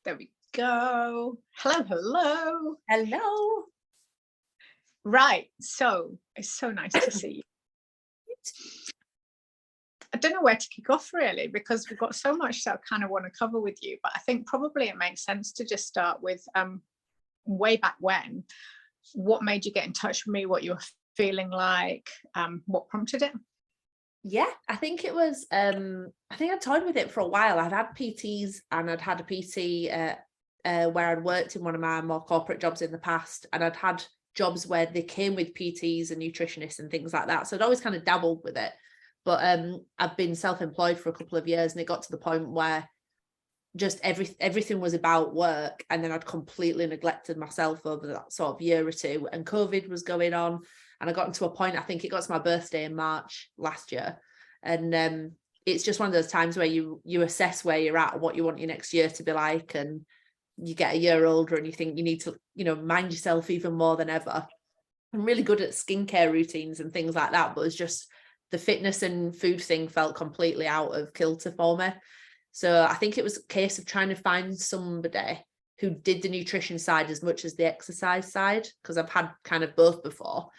There we go. Hello, hello. Hello. Right. So it's so nice to see you. I don't know where to kick off really, because we've got so much that I kind of want to cover with you. But I think probably it makes sense to just start with way back when. What made you get in touch with me? What you were feeling like? What prompted it? Yeah, I think it was, I think I'd toyed with it for a while. I'd had PTs and I'd had a PT where I'd worked in one of my more corporate jobs in the past, and I'd had jobs where they came with PTs and nutritionists and things like that. So I'd always kind of dabbled with it. But I've been self-employed for a couple of years, and it got to the point where just everything was about work, and then I'd completely neglected myself over that sort of year or two, and COVID was going on, and I got into a point, I think it got to my birthday in March last year, and it's just one of those times where you assess where you're at and what you want your next year to be like, and you get a year older and you think you need to, mind yourself even more than ever. I'm really good at skincare routines and things like that, but it's just the fitness and food thing felt completely out of kilter for me. So I think it was a case of trying to find somebody who did the nutrition side as much as the exercise side, because I've had kind of both before.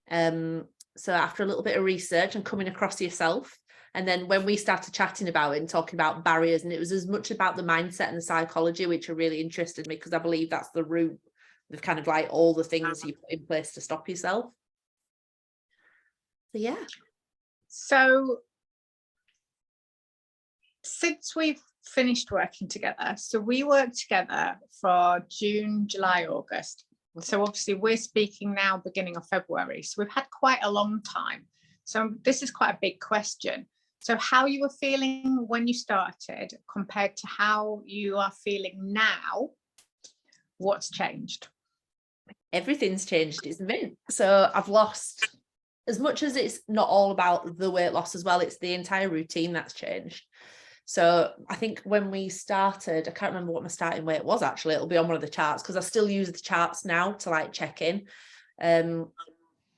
So after a little bit of research and coming across yourself, and then when we started chatting about it and talking about barriers, and it was as much about the mindset and the psychology, which really interested me, because I believe that's the root of kind of like all the things you put in place to stop yourself. So yeah. So since we've finished working together, so we worked together for June, July, August. So obviously we're speaking now beginning of February. So we've had quite a long time. So this is quite a big question. So how you were feeling when you started compared to how you are feeling now, what's changed? Everything's changed, isn't it? So I've lost, as much as it's not all about the weight loss as well, it's the entire routine that's changed. So I think when we started, I can't remember what my starting weight was actually. It'll be on one of the charts, because I still use the charts now to like check in.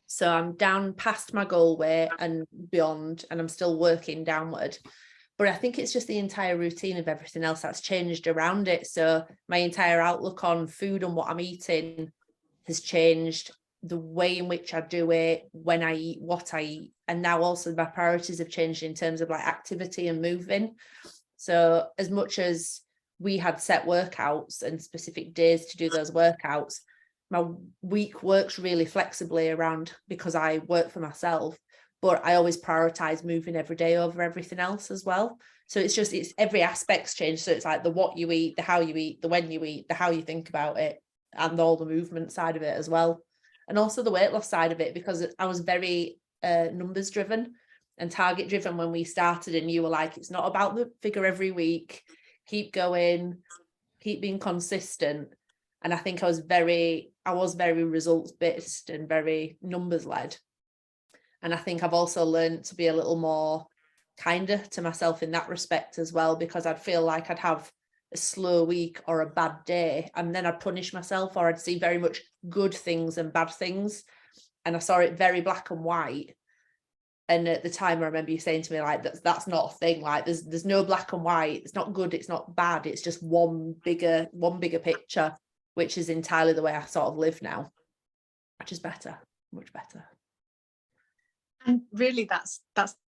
So I'm down past my goal weight and beyond, and I'm still working downward. But I think it's just the entire routine of everything else that's changed around it. So my entire outlook on food and what I'm eating has changed, the way in which I do it, when I eat, what I eat. And now also my priorities have changed in terms of like activity and moving. So as much as we had set workouts and specific days to do those workouts, my week works really flexibly around, because I work for myself, but I always prioritize moving every day over everything else as well. So it's every aspect's changed. So it's like the what you eat, the how you eat, the when you eat, the how you think about it, and all the movement side of it as well. And also the weight loss side of it, because I was very numbers driven and target driven when we started, and you were like, it's not about the figure every week, keep going, keep being consistent. And I think I was very results based and very numbers led. And I think I've also learned to be a little more kinder to myself in that respect as well, because I'd feel like I'd have a slow week or a bad day, and then I'd punish myself, or I'd see very much good things and bad things, and I saw it very black and white. And at the time I remember you saying to me like, that's not a thing, like there's no black and white, it's not good, it's not bad, it's just one bigger picture, which is entirely the way I sort of live now, which is better, much better. And really that's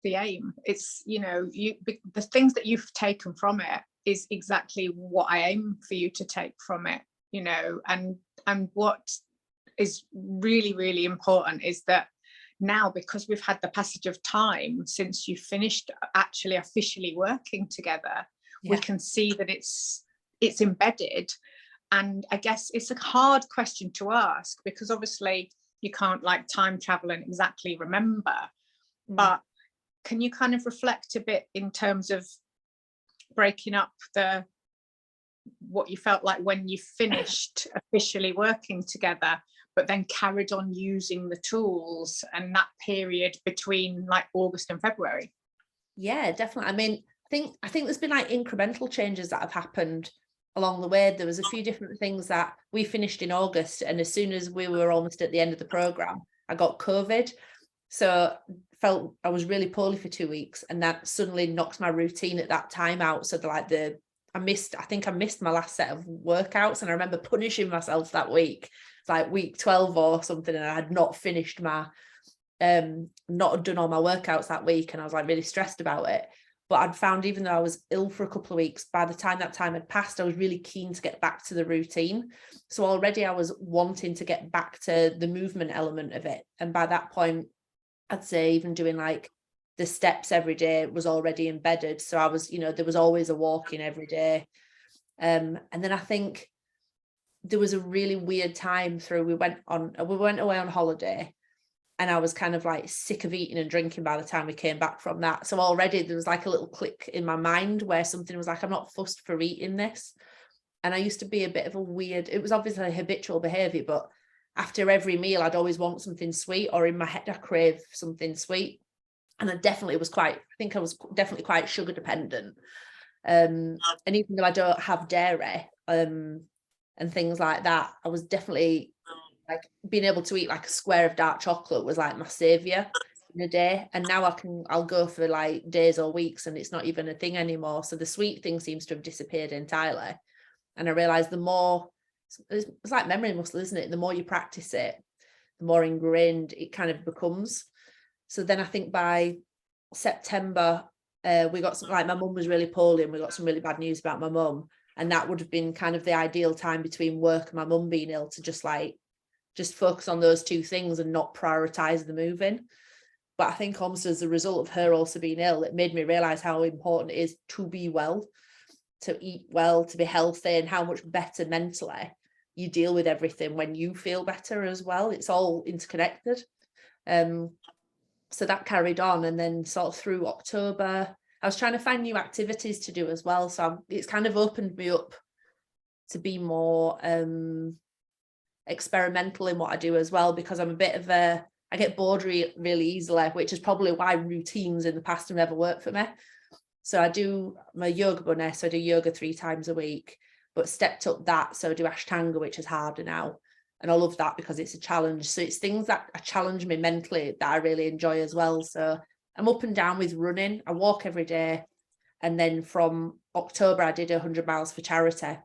the aim. It's, the things that you've taken from it is exactly what I aim for you to take from it, and what is really, really important is that now, because we've had the passage of time since you finished actually officially working together, we can see that it's embedded. And I guess it's a hard question to ask, because obviously you can't like time travel and exactly remember, but can you kind of reflect a bit in terms of breaking up what you felt like when you finished officially working together, but then carried on using the tools, and that period between like August and February? Yeah, definitely. I mean, I think there's been like incremental changes that have happened along the way. There was a few different things that we finished in August, and as soon as we were almost at the end of the program, I got COVID. So felt I was really poorly for 2 weeks, and that suddenly knocked my routine at that time out. So the I think I missed my last set of workouts, and I remember punishing myself that week. It's like week 12 or something, and I had not finished my not done all my workouts that week, and I was like really stressed about it. But I'd found, even though I was ill for a couple of weeks, by the time that time had passed, I was really keen to get back to the routine. So already I was wanting to get back to the movement element of it. And by that point, I'd say even doing like the steps every day was already embedded. So I was, there was always a walking every day. And then I think there was a really weird time through, we went away on holiday, and I was kind of like sick of eating and drinking by the time we came back from that. So already there was like a little click in my mind where something was like, I'm not fussed for eating this. And I used to be a bit of a weird, it was obviously a habitual behavior, but after every meal, I'd always want something sweet, or in my head, I crave something sweet. And I think I was definitely quite sugar dependent. And even though I don't have dairy and things like that, I was definitely like being able to eat like a square of dark chocolate was like my savior in a day. And now I'll go for like days or weeks and it's not even a thing anymore. So the sweet thing seems to have disappeared entirely. And I realized the more, it's like memory muscle, isn't it? The more you practice it, the more ingrained it kind of becomes. So then I think by September, we got some, like my mum was really poorly, and we got some really bad news about my mum. And that would have been kind of the ideal time between work and my mum being ill to just focus on those two things and not prioritize the moving. But I think almost as a result of her also being ill, it made me realize how important it is to be well, to eat well, to be healthy, and how much better mentally you deal with everything when you feel better as well. It's all interconnected. So that carried on. And then sort of through October, I was trying to find new activities to do as well. So it's kind of opened me up to be more experimental in what I do as well, because I'm I get bored really easily, which is probably why routines in the past have never worked for me. So I'm a yoga bunny, so I do yoga 3 times a week, but stepped up that. So I do Ashtanga, which is harder now. And I love that because it's a challenge. So it's things that challenge me mentally that I really enjoy as well. So I'm up and down with running. I walk every day. And then from October, I did 100 miles for charity.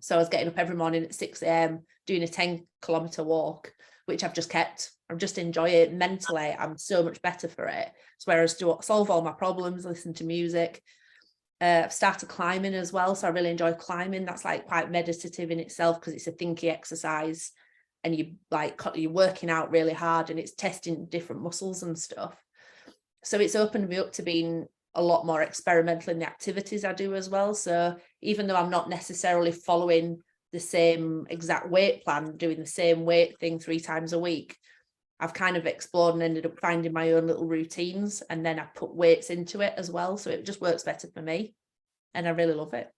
So I was getting up every morning at 6 a.m, doing a 10-kilometer walk, which I've just kept. I just enjoy it mentally. I'm so much better for it. So whereas to solve all my problems, listen to music. I've started climbing as well. So I really enjoy climbing. That's like quite meditative in itself because it's a thinky exercise and you're working out really hard and it's testing different muscles and stuff. So it's opened me up to being a lot more experimental in the activities I do as well. So even though I'm not necessarily following the same exact weight plan, doing the same weight thing 3 times a week, I've kind of explored and ended up finding my own little routines, and then I put weights into it as well. So it just works better for me. And I really love it.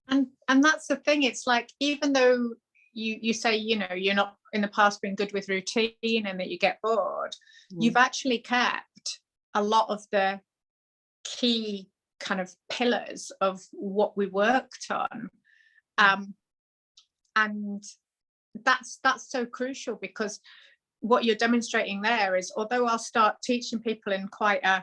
And that's the thing. It's like, even though you say, you're not in the past been good with routine and that you get bored, you've actually kept a lot of the key kind of pillars of what we worked on. And that's so crucial, because what you're demonstrating there is, although I'll start teaching people in quite a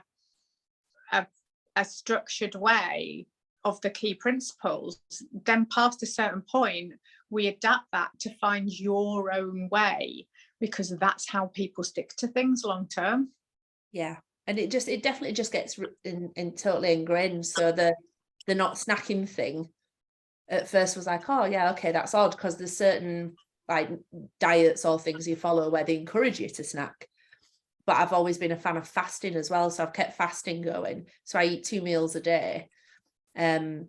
structured way of the key principles, then past a certain point, we adapt that to find your own way, because that's how people stick to things long term. Yeah. And it definitely just gets in totally ingrained. So the not snacking thing at first was like, oh yeah, okay, that's odd, because there's certain like diets or things you follow where they encourage you to snack. But I've always been a fan of fasting as well. So I've kept fasting going. So I eat 2 meals a day. And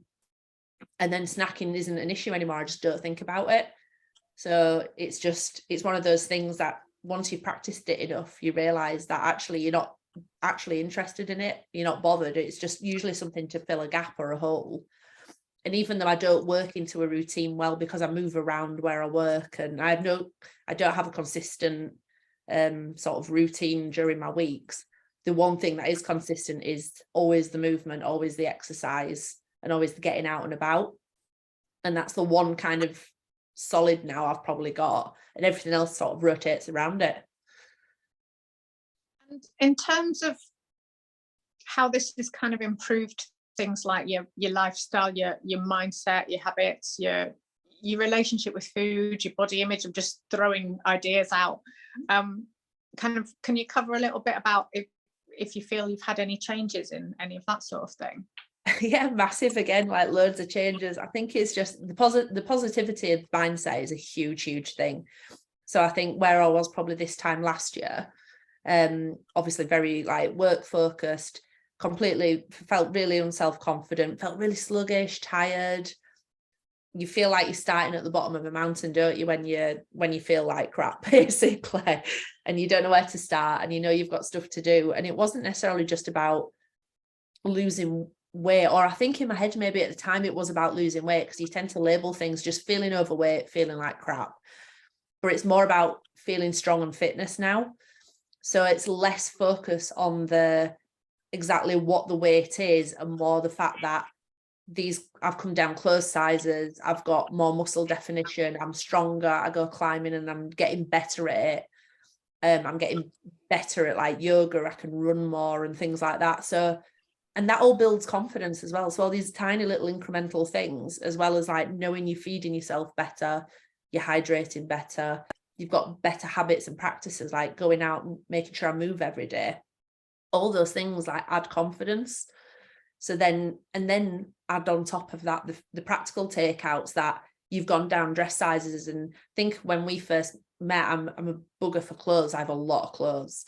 then snacking isn't an issue anymore. I just don't think about it. So it's one of those things that once you've practiced it enough, you realize that actually you're not actually interested in it. You're not bothered. It's just usually something to fill a gap or a hole. And even though I don't work into a routine well, because I move around where I work, and I don't have a consistent sort of routine during my weeks, the one thing that is consistent is always the movement, always the exercise, and always the getting out and about. And that's the one kind of solid now I've probably got, and everything else sort of rotates around it. And in terms of how this has kind of improved things like your lifestyle, your mindset, your habits, your relationship with food, your body image. I'm just throwing ideas out. Kind of, can you cover a little bit about if you feel you've had any changes in any of that sort of thing? Yeah, massive. Again, like loads of changes. I think it's just the positivity of mindset is a huge thing. So I think where I was probably this time last year, obviously very like work focused, completely felt really unself-confident, felt really sluggish, tired. You feel like you're starting at the bottom of a mountain, don't you, when you feel like crap, basically, and you don't know where to start, and you know you've got stuff to do. And it wasn't necessarily just about losing weight, or I think in my head maybe at the time it was about losing weight, because you tend to label things just feeling overweight, feeling like crap, but it's more about feeling strong and fitness now. So it's less focus on the exactly what the weight is, and more the fact that I've come down clothes sizes, I've got more muscle definition, I'm stronger, I go climbing and I'm getting better at it. I'm getting better at like yoga, I can run more and things like that. So, and that all builds confidence as well. So all these tiny little incremental things, as well as like knowing you're feeding yourself better, you're hydrating better, you've got better habits and practices, like going out and making sure I move every day. All those things like add confidence. So then add on top of that the practical takeouts, that you've gone down dress sizes. And I think when we first met, I'm a bugger for clothes. I have a lot of clothes,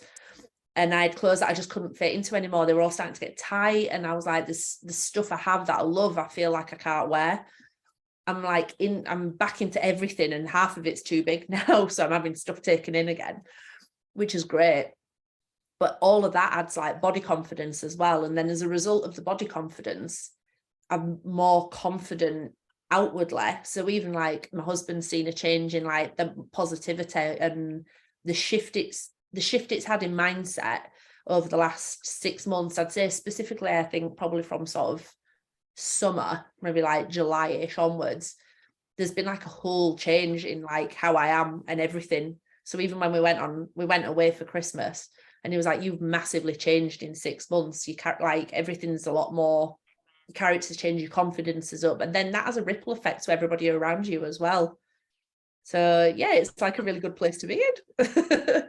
and I had clothes that I just couldn't fit into anymore. They were all starting to get tight, and I was like, the stuff I have that I love, I feel like I can't wear. I'm back into everything, and half of it's too big now, so I'm having stuff taken in again, which is great. But all of that adds like body confidence as well. And then as a result of the body confidence, I'm more confident outwardly. So even like my husband's seen a change in like the positivity and the shift it's had in mindset over the last 6 months. I'd say specifically, I think probably from sort of summer, maybe like July-ish onwards, there's been like a whole change in like how I am and everything. So even when we went away for Christmas, and he was like, you've massively changed in 6 months. You can't, like, everything's a lot more, your character's changed, your confidence is up. And then that has a ripple effect to everybody around you as well. So yeah, it's like a really good place to be in.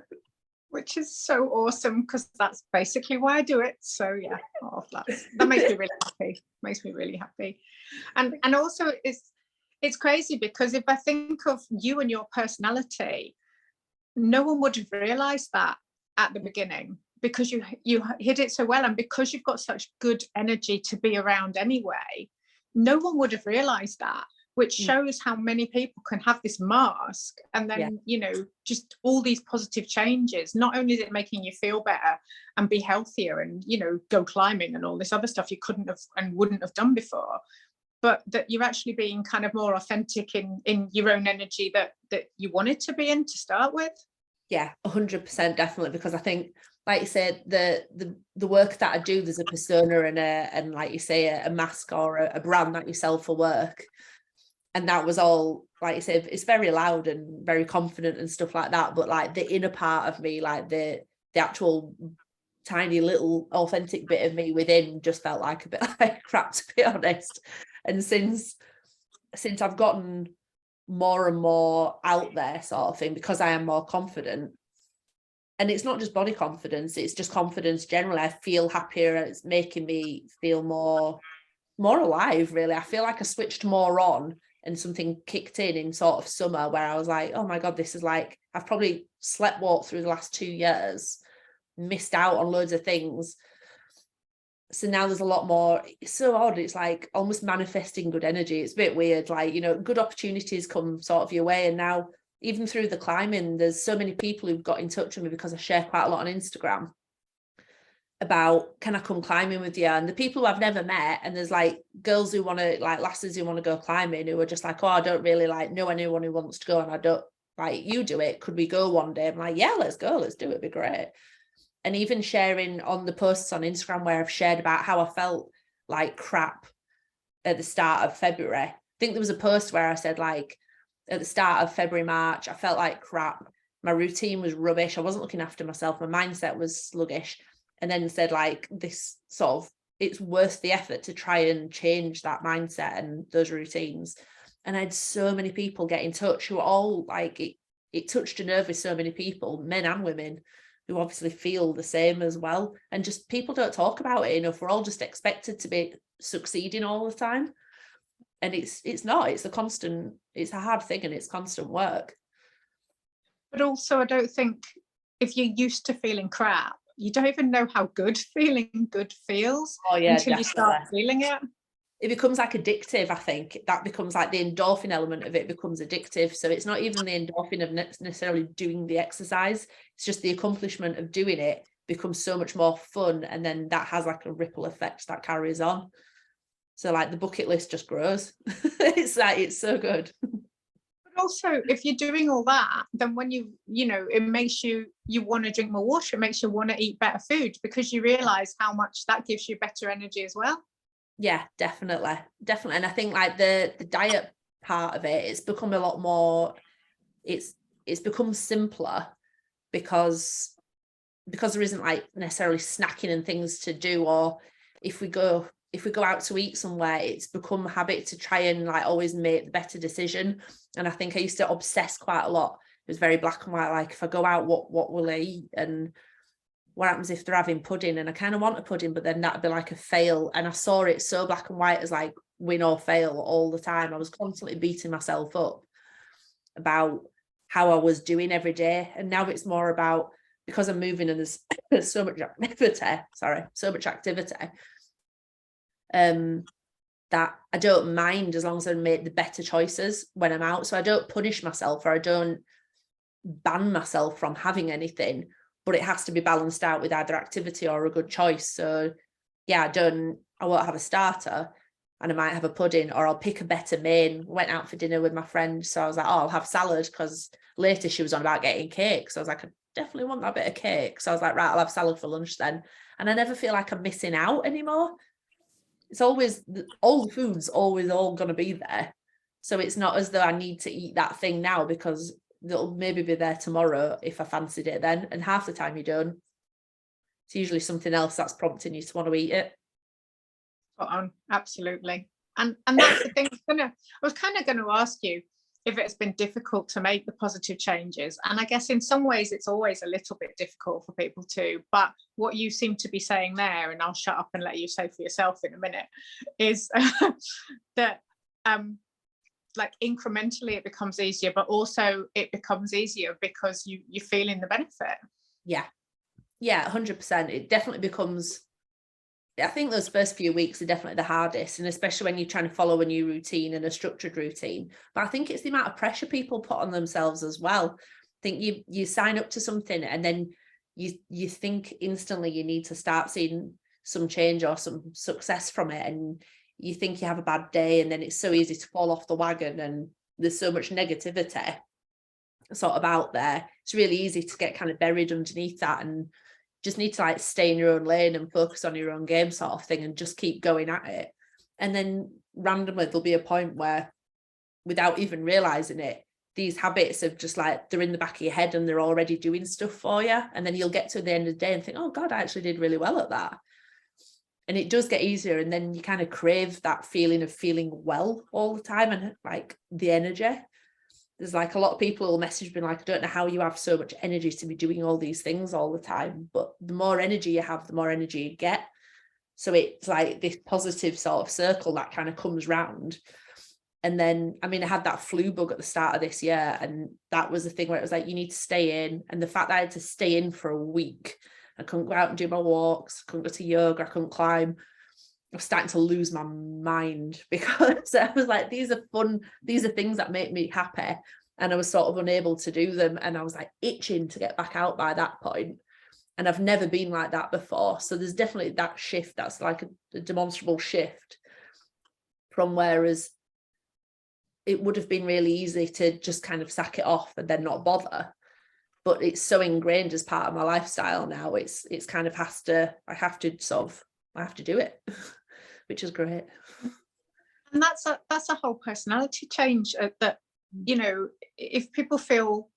Which is so awesome, because that's basically why I do it. So yeah, that makes me really happy. Makes me really happy. And also it's crazy, because if I think of you and your personality, no one would have realized that at the beginning, because you hid it so well, and because you've got such good energy to be around anyway, no one would have realized that, which shows how many people can have this mask, and then just all these positive changes. Not only is it making you feel better and be healthier and go climbing and all this other stuff you couldn't have and wouldn't have done before, but that you're actually being kind of more authentic in your own energy that you wanted to be in to start with. Yeah, 100% definitely, because I think, like you said, the work that I do, there's a persona and like you say, a mask or a brand that you sell for work. And that was all, like you said, it's very loud and very confident and stuff like that. But like the inner part of me, like the actual tiny little authentic bit of me within, just felt like a bit like crap, to be honest. And since I've gotten more and more out there sort of thing, because I am more confident, and it's not just body confidence, it's just confidence generally, I feel happier, and it's making me feel more alive, really. I feel like I switched more on, and something kicked in sort of summer, where I was like, oh my God, this is like, I've probably walked through the last 2 years, missed out on loads of things. So now there's a lot more. It's so odd. It's like almost manifesting good energy. It's a bit weird. Like, good opportunities come sort of your way. And now, even through the climbing, there's so many people who've got in touch with me, because I share quite a lot on Instagram about, can I come climbing with you? And the people who I've never met, and there's like girls who want to, like lasses who want to go climbing, who are just like, oh, I don't really like know anyone who wants to go, and I don't like, you do it. Could we go one day? I'm like, yeah, let's go. Let's do it. It'd be great. And even sharing on the posts on Instagram where I've shared about how I felt like crap at the start of February. I think there was a post where I said, like, at the start of February, March, I felt like crap. My routine was rubbish. I wasn't looking after myself. My mindset was sluggish. And then said, like, this sort of it's worth the effort to try and change that mindset and those routines. And I had so many people get in touch who are all like, it touched a nerve with so many people, men and women, who obviously feel the same as well. And just people don't talk about it enough. We're all just expected to be succeeding all the time. And it's not, it's a hard thing, and it's constant work. But also, I don't think, if you're used to feeling crap, you don't even know how good feeling good feels Oh yeah, until definitely. you start feeling it. It becomes like addictive. I think that becomes like the endorphin element of it becomes addictive. So it's not even the endorphin of necessarily doing the exercise. It's just the accomplishment of doing it becomes so much more fun. And then that has like a ripple effect that carries on. So like the bucket list just grows. It's so good. But also, if you're doing all that, then when you know, it makes you want to drink more water. It makes you want to eat better food, because you realize how much that gives you better energy as well. Yeah, definitely. And I think like the diet part of it, it's become a lot more, it's become simpler because there isn't like necessarily snacking and things to do, or if we go out to eat somewhere, it's become a habit to try and like always make the better decision. And I think I used to obsess quite a lot. It was very black and white, like if I go out, what will I eat, and what happens if they're having pudding, and I kind of want a pudding, but then that'd be like a fail. And I saw it so black and white as like win or fail all the time. I was constantly beating myself up about how I was doing every day. And now it's more about, because I'm moving and there's so much activity, that I don't mind as long as I make the better choices when I'm out. So I don't punish myself, or I don't ban myself from having anything, but it has to be balanced out with either activity or a good choice. So yeah, I won't have a starter, and I might have a pudding, or I'll pick a better main. Went out for dinner with my friend, so I was like, oh, I'll have salad, because later she was on about getting cake. So I was like, I definitely want that bit of cake. So I was like, right, I'll have salad for lunch then. And I never feel like I'm missing out anymore. It's always, all the food's always all going to be there. So it's not as though I need to eat that thing now, because they'll maybe be there tomorrow if I fancied it then. And half the time you don't. It's usually something else that's prompting you to want to eat it. Spot on, absolutely. And that's the thing. I was kind of going to ask you if it's been difficult to make the positive changes. And I guess in some ways it's always a little bit difficult for people too. But what you seem to be saying there, and I'll shut up and let you say for yourself in a minute, is that like incrementally it becomes easier, but also it becomes easier because you're feeling the benefit. Yeah 100%. It definitely becomes, I think those first few weeks are definitely the hardest, and especially when you're trying to follow a new routine and a structured routine. But I think it's the amount of pressure people put on themselves as well. I think you sign up to something, and then you think instantly you need to start seeing some change or some success from it, and you think you have a bad day, and then it's so easy to fall off the wagon, and there's so much negativity sort of out there. It's really easy to get kind of buried underneath that, and just need to like stay in your own lane and focus on your own game sort of thing, and just keep going at it. And then randomly there'll be a point where, without even realizing it, these habits of just like, they're in the back of your head and they're already doing stuff for you. And then you'll get to the end of the day and think, oh God, I actually did really well at that. And it does get easier. And then you kind of crave that feeling of feeling well all the time, and like the energy. There's like a lot of people will message me like, I don't know how you have so much energy to be doing all these things all the time. But the more energy you have, the more energy you get. So it's like this positive sort of circle that kind of comes round. And then, I mean, I had that flu bug at the start of this year, and that was the thing where it was like, you need to stay in. And the fact that I had to stay in for a week, I couldn't go out and do my walks, couldn't go to yoga, I couldn't climb. I was starting to lose my mind, because I was like, these are fun, these are things that make me happy, and I was sort of unable to do them, and I was like itching to get back out by that point. And I've never been like that before. So there's definitely that shift, that's like a demonstrable shift from, whereas it would have been really easy to just kind of sack it off and then not bother, but it's so ingrained as part of my lifestyle now. It's kind of I have to do it, which is great. And that's a whole personality change, that, you know, if people feel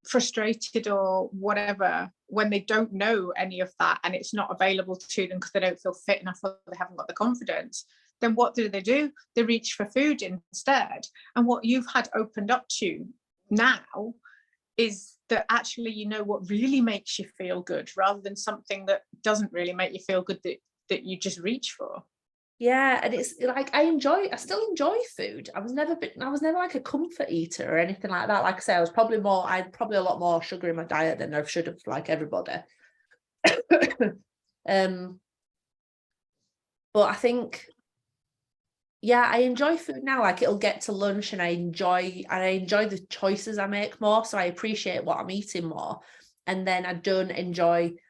frustrated or whatever when they don't know any of that and it's not available to them because they don't feel fit enough or they haven't got the confidence, then what do? They reach for food instead. And what you've had opened up to now is that actually you know what really makes you feel good rather than something that doesn't really make you feel good that you just reach for. Yeah, and it's like I still enjoy food. I was never like a comfort eater or anything like that. Like I say, I had probably a lot more sugar in my diet than I should have, like everybody. But I think, yeah, I enjoy food now. Like it'll get to lunch and I enjoy the choices I make more. So I appreciate what I'm eating more. And then I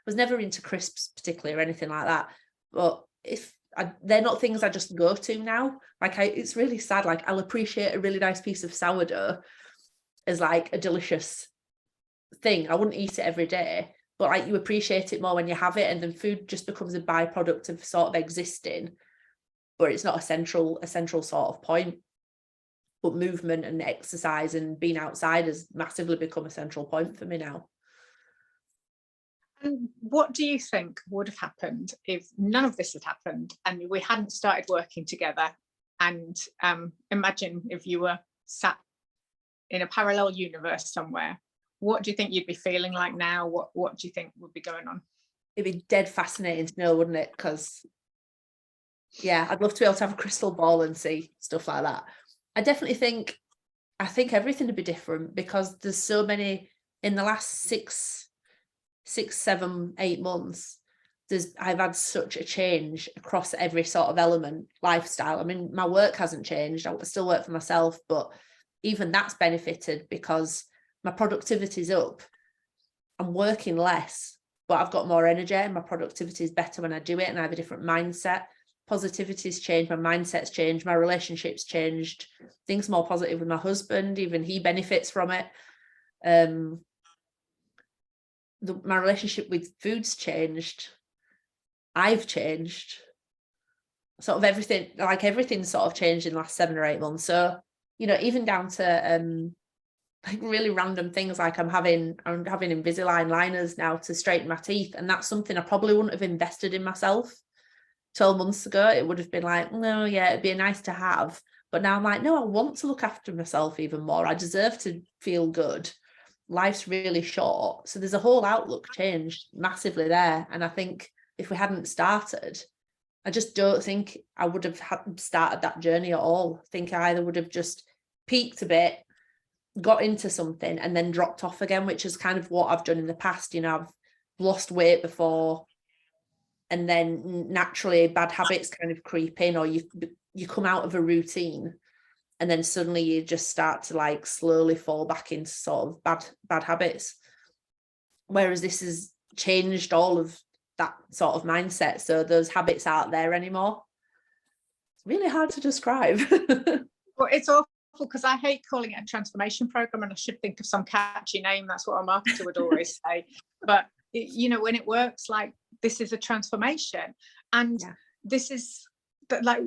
was never into crisps particularly or anything like that. But they're not things I just go to now. Like it's really sad. Like I'll appreciate a really nice piece of sourdough as like a delicious thing. I wouldn't eat it every day, but like you appreciate it more when you have it, and then food just becomes a byproduct of sort of existing, but it's not a central sort of point. But movement and exercise and being outside has massively become a central point for me now. And what do you think would have happened if none of this had happened and we hadn't started working together? And imagine if you were sat in a parallel universe somewhere. What do you think you'd be feeling like now? What do you think would be going on? It'd be dead fascinating to know, wouldn't it? Because yeah, I'd love to be able to have a crystal ball and see stuff like that. I think everything would be different because there's so many in the last 6, 7, 8 months. I've had such a change across every sort of element, lifestyle. I mean, my work hasn't changed. I still work for myself, but even that's benefited because my productivity's up. I'm working less, but I've got more energy and my productivity is better when I do it and I have a different mindset. Positivity's changed, my mindset's changed, my relationship's changed, things more positive with my husband, even he benefits from it. My relationship with food's changed. I've changed. Sort of everything's sort of changed in the last 7 or 8 months. So, you know, even down to like really random things, like I'm having Invisalign liners now to straighten my teeth, and that's something I probably wouldn't have invested in myself 12 months ago. It would have been like, no, yeah, it'd be nice to have. But now I'm like, no, I want to look after myself even more. I deserve to feel good. Life's really short. So there's a whole outlook change massively there. And I think if we hadn't started, I just don't think I would have started that journey at all. I think I either would have just peaked a bit, got into something and then dropped off again, which is kind of what I've done in the past. You know, I've lost weight before, and then naturally bad habits kind of creep in, or you come out of a routine and then suddenly you just start to like slowly fall back into sort of bad habits. Whereas this has changed all of that sort of mindset. So those habits aren't there anymore. It's really hard to describe. Well, it's awful because I hate calling it a transformation program, and I should think of some catchy name. That's what a marketer would always say. But you know, when it works, like this is a transformation, and this is like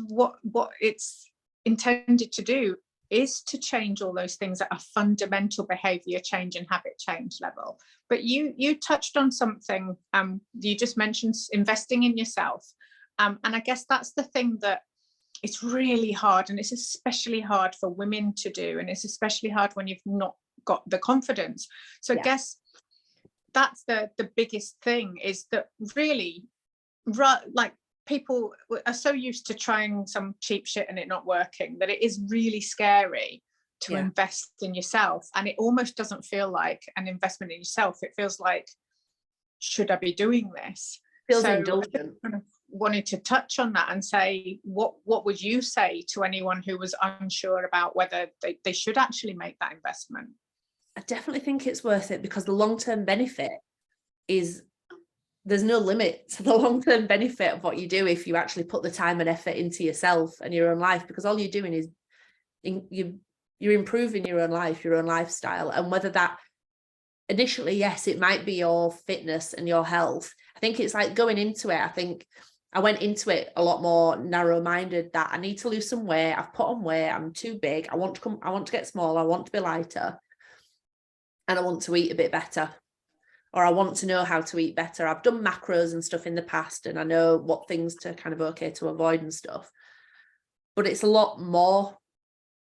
what it's intended to do is to change all those things at a fundamental behavior change and habit change level. But you touched on something. You just mentioned investing in yourself, and I guess that's the thing that it's really hard, and it's especially hard for women to do, and it's especially hard when you've not got the confidence. So I guess that's the biggest thing, is that really like people are so used to trying some cheap shit and it not working that it is really scary to invest in yourself, and it almost doesn't feel like an investment in yourself. It feels like, should I be doing this? Feels indulgent. Wanted to touch on that and say, what would you say to anyone who was unsure about whether they should actually make that investment? I definitely think it's worth it, because the long-term benefit is, there's no limit to the long-term benefit of what you do if you actually put the time and effort into yourself and your own life, because all you're doing is you're improving your own life, your own lifestyle. And whether that initially, yes, it might be your fitness and your health. I think it's like going into it. I think I went into it a lot more narrow-minded, that I need to lose some weight. I've put on weight. I'm too big. I want to get smaller. I want to be lighter. and I want to eat a bit better, or I want to know how to eat better. I've done macros and stuff in the past, and I know what things to kind of okay to avoid and stuff. But it's a lot more.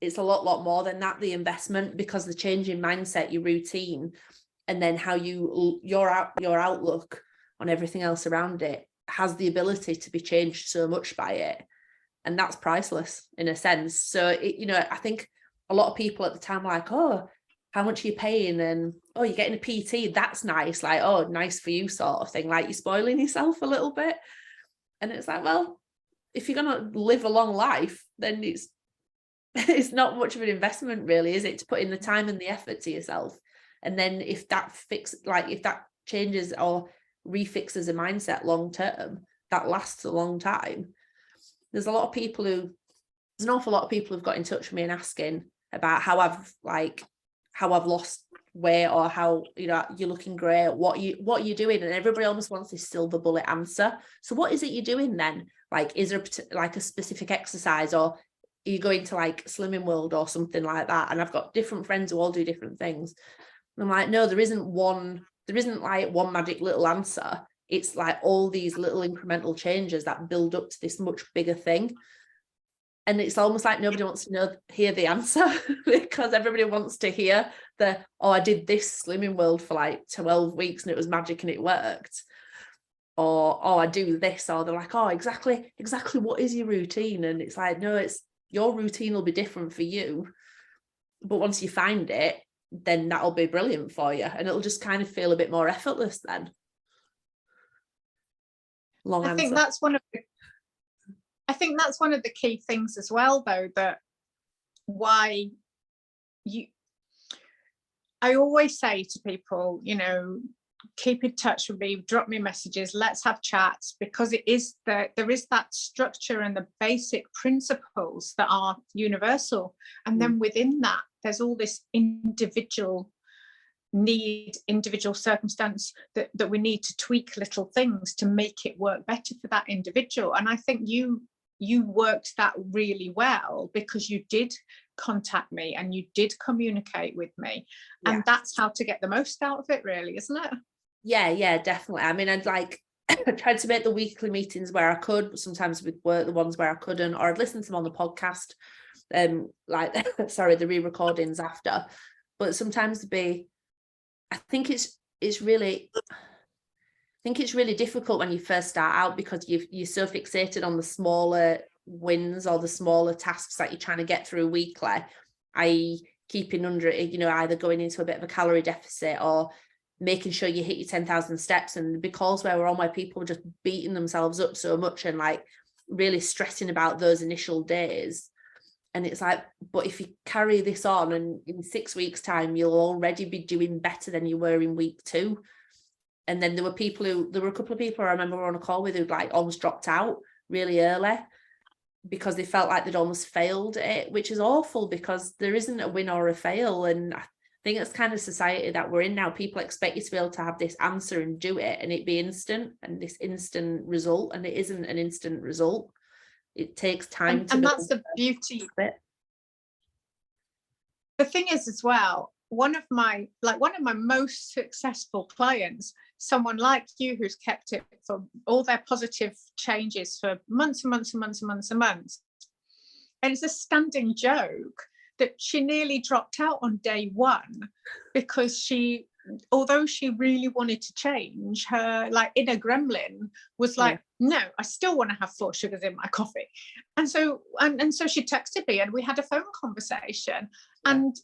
It's a lot more than that, the investment, because the change in mindset, your routine, and then how your outlook on everything else around it has the ability to be changed so much by it. And that's priceless in a sense. So, I think a lot of people at the time were like, oh, how much are you paying? And, oh, you're getting a PT. That's nice. Like, oh, nice for you sort of thing. Like, you're spoiling yourself a little bit. And it's like, well, if you're going to live a long life, then it's not much of an investment really, is it, to put in the time and the effort to yourself? And then if that changes or refixes a mindset long term, that lasts a long time. There's an awful lot of people who've got in touch with me and asking about how I've lost weight, or how, you're looking great, what are you doing? And everybody almost wants this silver bullet answer. So what is it you're doing then? Like, is there a specific exercise, or are you going to like Slimming World or something like that? And I've got different friends who all do different things. And I'm like, no, there isn't like one magic little answer. It's like all these little incremental changes that build up to this much bigger thing. And it's almost like nobody wants to hear the answer because everybody wants to hear I did this Slimming World for like 12 weeks and it was magic and it worked. Or, oh, I do this. Or they're like, oh, exactly what is your routine? And it's like, no, your routine will be different for you. But once you find it, then that'll be brilliant for you. And it'll just kind of feel a bit more effortless then. Long answer. I think that's one of the key things as well, though, that I always say to people, keep in touch with me, drop me messages, let's have chats, because there is that structure and the basic principles that are universal. And then within that, there's all this individual circumstance that we need to tweak little things to make it work better for that individual. And I think you worked that really well, because you did contact me and you did communicate with me. And that's how to get the most out of it, really, isn't it? Yeah, definitely. I mean, I'd I tried to make the weekly meetings where I could, but sometimes with work, the ones where I couldn't, or I'd listen to them on the podcast, the re-recordings after. But sometimes I think it's really difficult when you first start out, because you're so fixated on the smaller wins or the smaller tasks that you're trying to get through weekly, i.e. keeping under it, either going into a bit of a calorie deficit or making sure you hit your 10,000 steps. And because where people are just beating themselves up so much and like really stressing about those initial days. And it's like, but if you carry this on, and in 6 weeks' time, you'll already be doing better than you were in week 2. And then there were a couple of people I remember were on a call with who'd like almost dropped out really early because they felt like they'd almost failed it, which is awful, because there isn't a win or a fail. And I think it's kind of society that we're in now. People expect you to be able to have this answer and do it and it be instant, and this instant result, and it isn't an instant result. It takes time and that's the beauty of it. The thing is as well, one of my most successful clients, someone like you who's kept it for all their positive changes for months and months and months and months and months. And it's a standing joke that she nearly dropped out on day 1 because although she really wanted to change, her like inner gremlin was like, no, I still want to have 4 sugars in my coffee. And so she texted me and we had a phone conversation. And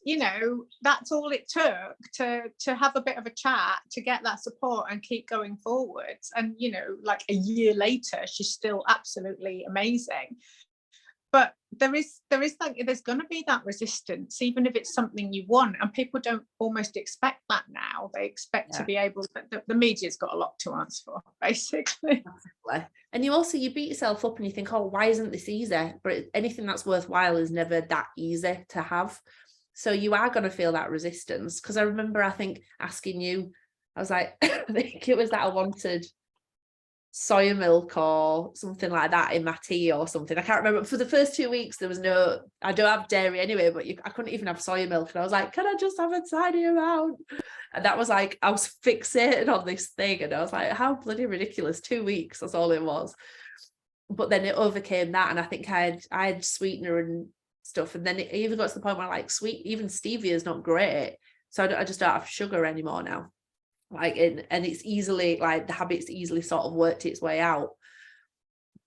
that's all it took to have a bit of a chat, to get that support and keep going forwards. And like a year later, she's still absolutely amazing. But there's going to be that resistance, even if it's something you want, and people don't almost expect that now. They expect to be able to, the media's got a lot to answer for, basically. And you beat yourself up and you think, oh, why isn't this easy? But anything that's worthwhile is never that easy to have. So you are going to feel that resistance. Because I remember, I think, asking you, I was like, I think it was that I wanted soya milk or something like that in my tea or something. I can't remember. For the first 2 weeks, there was no, I don't have dairy anyway, but I couldn't even have soya milk. And I was like, can I just have a tiny amount? And that was like, I was fixated on this thing. And I was like, how bloody ridiculous. 2 weeks, that's all it was. But then it overcame that. And I think I had sweetener and stuff. And then it even got to the point where like even stevia is not great. So I just don't have sugar anymore now. Like, and it's easily, like, the habit's easily sort of worked its way out.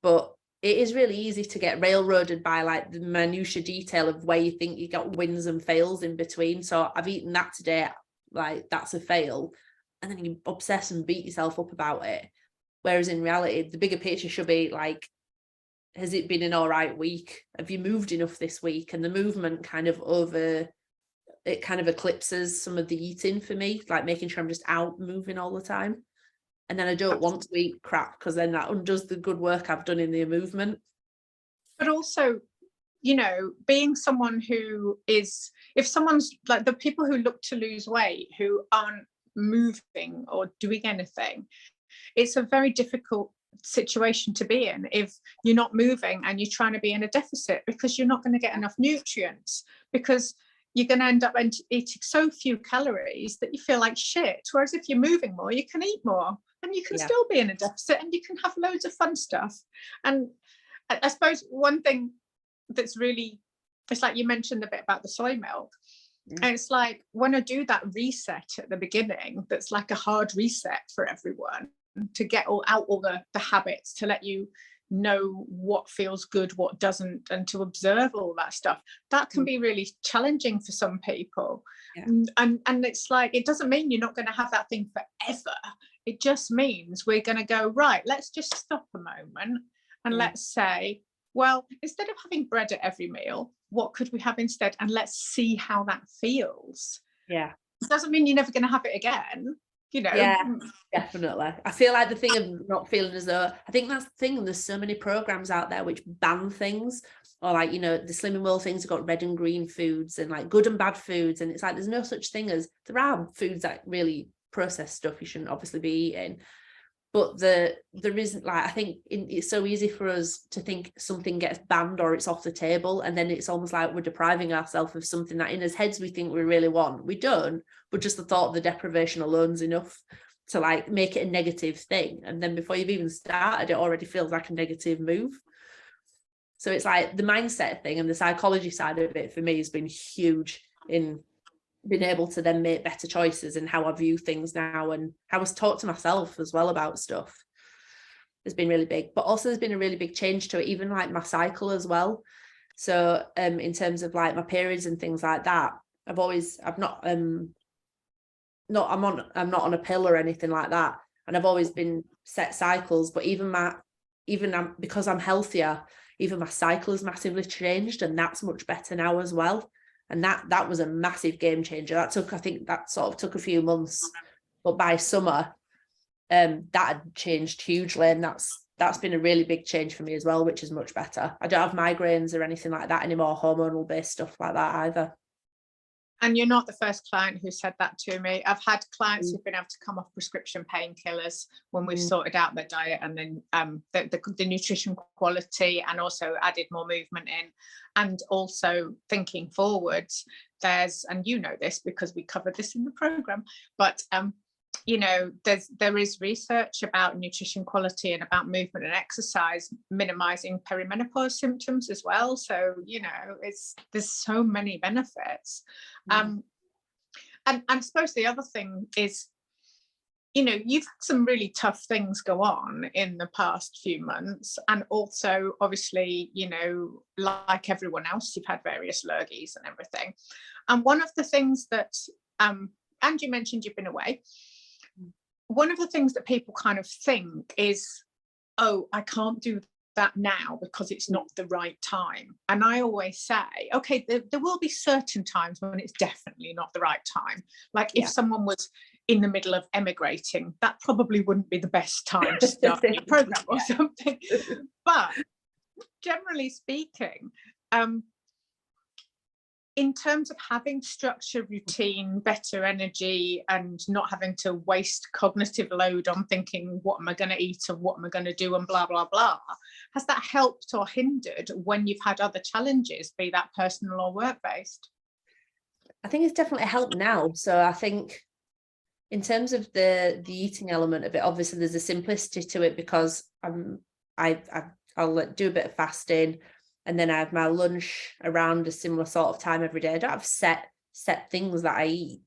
But it is really easy to get railroaded by like the minutiae detail of where you think you got wins and fails in between. So I've eaten that today, like that's a fail, and then you obsess and beat yourself up about it. Whereas in reality, the bigger picture should be like, has it been an all right week? Have you moved enough this week? And the movement kind of eclipses some of the eating for me, like making sure I'm just out moving all the time. And then I don't want to eat crap, because then that undoes the good work I've done in the movement. But also, you know, being someone who is, if someone's like the people who look to lose weight, who aren't moving or doing anything, it's a very difficult situation to be in if you're not moving and you're trying to be in a deficit, because you're not going to get enough nutrients, because you're going to end up eating so few calories that you feel like shit. Whereas if you're moving more, you can eat more and you can still be in a deficit and you can have loads of fun stuff. And I suppose one thing that's really, it's like you mentioned a bit about the soy milk. And it's like when I do that reset at the beginning, that's like a hard reset for everyone to get out all the habits, to let you know what feels good, what doesn't, and to observe all that stuff. That can be really challenging for some people. And it's like, it doesn't mean you're not going to have that thing forever. It just means we're going to go, right, let's just stop a moment and let's say, well, instead of having bread at every meal, what could we have instead? And let's see how that feels. It doesn't mean you're never going to have it again. You know. Yeah, definitely. I feel like the thing of not feeling as though, I think that's the thing, there's so many programs out there which ban things, or like, you know, the Slimming World things have got red and green foods and like good and bad foods, and it's like there's no such thing as, there are foods that really processed stuff you shouldn't obviously be eating, but there isn't, like, I think it's so easy for us to think something gets banned or it's off the table, and then it's almost like we're depriving ourselves of something that in our heads we think we really want. We don't, but just the thought of the deprivation alone's enough to like make it a negative thing, and then before you've even started, it already feels like a negative move. So it's like the mindset thing and the psychology side of it for me has been huge in being able to then make better choices and how I view things now, and how I was taught to myself as well about stuff has been really big. But also there's been a really big change to it, even like my cycle as well. So in terms of like my periods and things like that, I'm not on a pill or anything like that, and I've always been set cycles. But because I'm healthier, even my cycle has massively changed, and that's much better now as well. And that was a massive game changer. I think that sort of took a few months, but by summer, that had changed hugely, and that's been a really big change for me as well, which is much better. I don't have migraines or anything like that anymore, hormonal based stuff like that either. And you're not the first client who said that to me. I've had clients who've been able to come off prescription painkillers when we've sorted out their diet, and then the nutrition quality, and also added more movement in. And also thinking forwards, and you know this because we covered this in the program, but you know, there is research about nutrition quality and about movement and exercise minimizing perimenopause symptoms as well. So, you know, there's so many benefits. And I suppose the other thing is, you know, you've had some really tough things go on in the past few months, and also obviously, you know, like everyone else, you've had various lurgies and everything. And one of the things that and you mentioned you've been away. One of the things that people kind of think is, oh, I can't do that now because it's not the right time. And I always say, okay, there will be certain times when it's definitely not the right time. Like if someone was in the middle of emigrating, that probably wouldn't be the best time to start a program or something. But generally speaking, in terms of having structure, routine, better energy, and not having to waste cognitive load on thinking, what am I going to eat and what am I going to do and blah, blah, blah, has that helped or hindered when you've had other challenges, be that personal or work-based? I think it's definitely helped now. So I think in terms of the eating element of it, obviously there's a simplicity to it because I'll do a bit of fasting, and then I have my lunch around a similar sort of time every day. I don't have set things that I eat.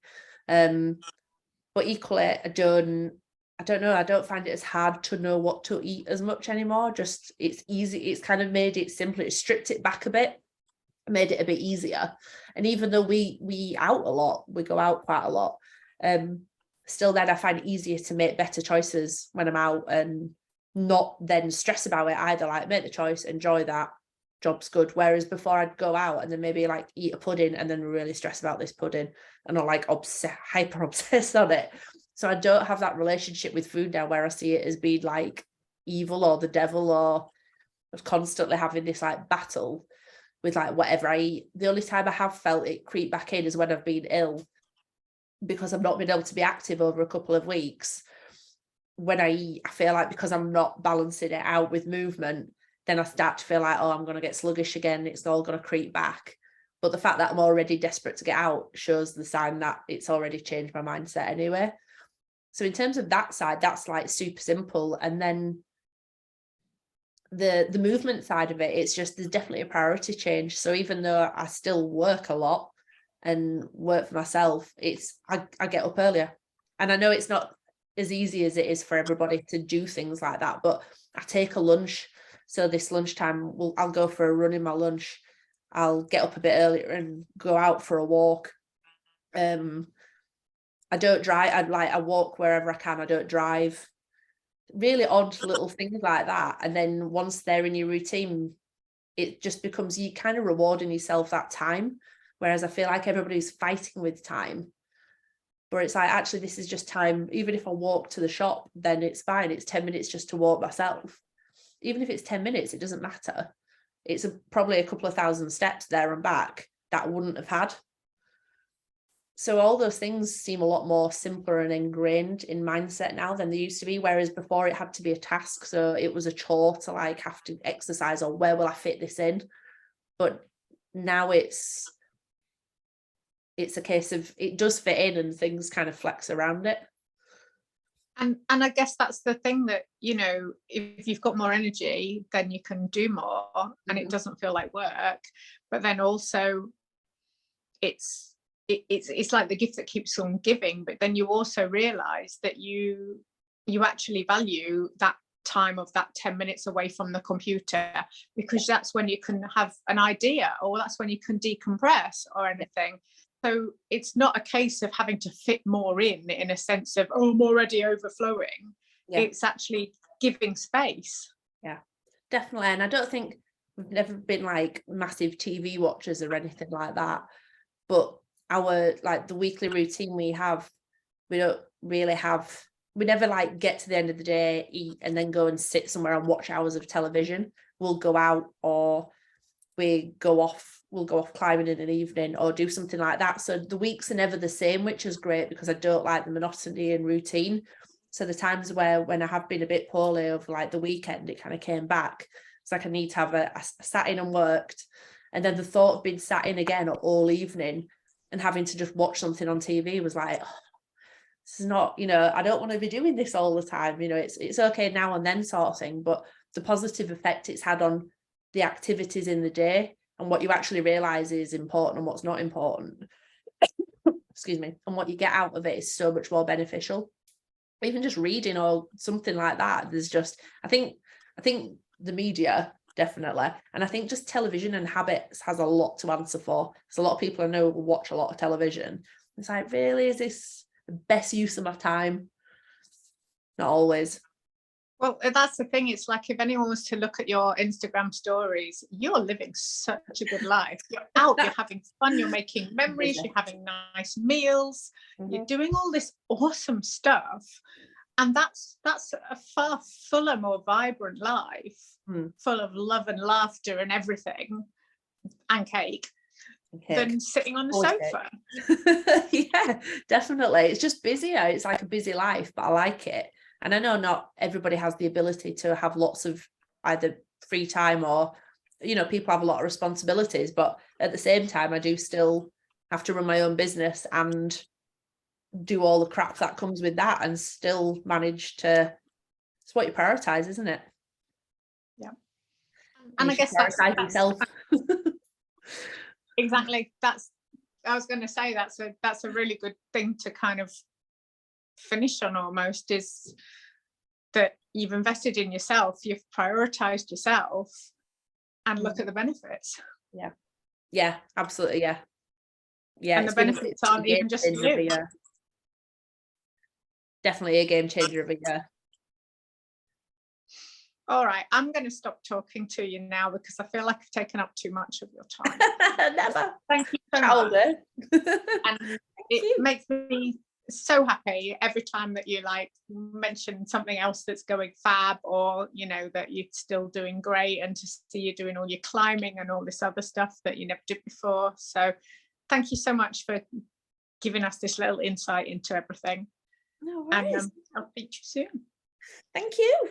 But equally, I don't know, I don't find it as hard to know what to eat as much anymore. Just it's easy, it's kind of made it simpler, it's stripped it back a bit, made it a bit easier. And even though we eat out a lot, we go out quite a lot, still then I find it easier to make better choices when I'm out and not then stress about it either. Like, make the choice, enjoy that, job's good. Whereas before I'd go out and then maybe like eat a pudding and then really stress about this pudding and I'm like hyper obsessed on it. So I don't have that relationship with food now where I see it as being like evil or the devil, or constantly having this like battle with like whatever I eat. The only time I have felt it creep back in is when I've been ill, because I've not been able to be active over a couple of weeks. When I eat, I feel like because I'm not balancing it out with movement, then I start to feel like, oh, I'm going to get sluggish again. It's all going to creep back. But the fact that I'm already desperate to get out shows the sign that it's already changed my mindset anyway. So in terms of that side, that's like super simple. And then the movement side of it, it's just, there's definitely a priority change. So even though I still work a lot and work for myself, I get up earlier. And I know it's not as easy as it is for everybody to do things like that, but I take a lunch. So this lunchtime, I'll go for a run in my lunch. I'll get up a bit earlier and go out for a walk. I don't drive. I walk wherever I can. I don't drive. Really odd little things like that. And then once they're in your routine, it just becomes you kind of rewarding yourself that time. Whereas I feel like everybody's fighting with time. But it's like, actually, this is just time. Even if I walk to the shop, then it's fine. It's 10 minutes just to walk myself. Even if it's 10 minutes, it doesn't matter. It's probably a couple of thousand steps there and back that I wouldn't have had. So all those things seem a lot more simpler and ingrained in mindset now than they used to be. Whereas before it had to be a task. So it was a chore to like have to exercise, or where will I fit this in? But now it's a case of it does fit in and things kind of flex around it. And I guess that's the thing, that, you know, if you've got more energy, then you can do more and it doesn't feel like work. But then also it's like the gift that keeps on giving. But then you also realize that you actually value that time of that 10 minutes away from the computer, because that's when you can have an idea, or that's when you can decompress or anything. So it's not a case of having to fit more in a sense of, oh, I'm already overflowing. Yeah. It's actually giving space. Yeah, definitely. And I don't think we've never been like massive TV watchers or anything like that. But our, like the weekly routine we don't really have, we never like get to the end of the day, eat, and then go and sit somewhere and watch hours of television. We'll go out, or we'll go off climbing in an evening, or do something like that. So the weeks are never the same, which is great because I don't like the monotony and routine. So the times when I have been a bit poorly over like the weekend, it kind of came back. It's like I need to have I sat in and worked, and then the thought of being sat in again all evening and having to just watch something on TV was like, oh, this is not, you know, I don't want to be doing this all the time. You know, it's okay now and then sort of thing, but the positive effect it's had on the activities in the day and what you actually realize is important and what's not important, excuse me, and what you get out of it is so much more beneficial. Even just reading or something like that, there's just, I think the media definitely, and I think just television and habits has a lot to answer for. So a lot of people I know will watch a lot of television. It's like, really, is this the best use of my time? Not always. Well, that's the thing. It's like, if anyone was to look at your Instagram stories, you're living such a good life. You're out, you're having fun, you're making memories, you're having nice meals, you're doing all this awesome stuff. And that's a far fuller, more vibrant life, full of love and laughter and everything, and cake. than sitting on the Always sofa. Yeah, definitely. It's just busier. It's like a busy life, but I like it. And I know not everybody has the ability to have lots of either free time or, you know, people have a lot of responsibilities, but at the same time, I do still have to run my own business and do all the crap that comes with that and still manage to, it's what you prioritize, isn't it? Yeah. And I guess that's yourself. Exactly. I was going to say that's a really good thing to kind of finish on, almost, is that you've invested in yourself, you've prioritized yourself, and look at the benefits. Yeah, absolutely. Yeah, And the benefits aren't even just for you. Definitely a game changer of a year. All right, I'm going to stop talking to you now because I feel like I've taken up too much of your time. Never. Thank you so much. And it makes me so happy every time that you like mention something else that's going fab, or you know that you're still doing great, and to see you doing all your climbing and all this other stuff that you never did before. So thank you so much for giving us this little insight into everything. No worries. And I'll speak to you soon. Thank you.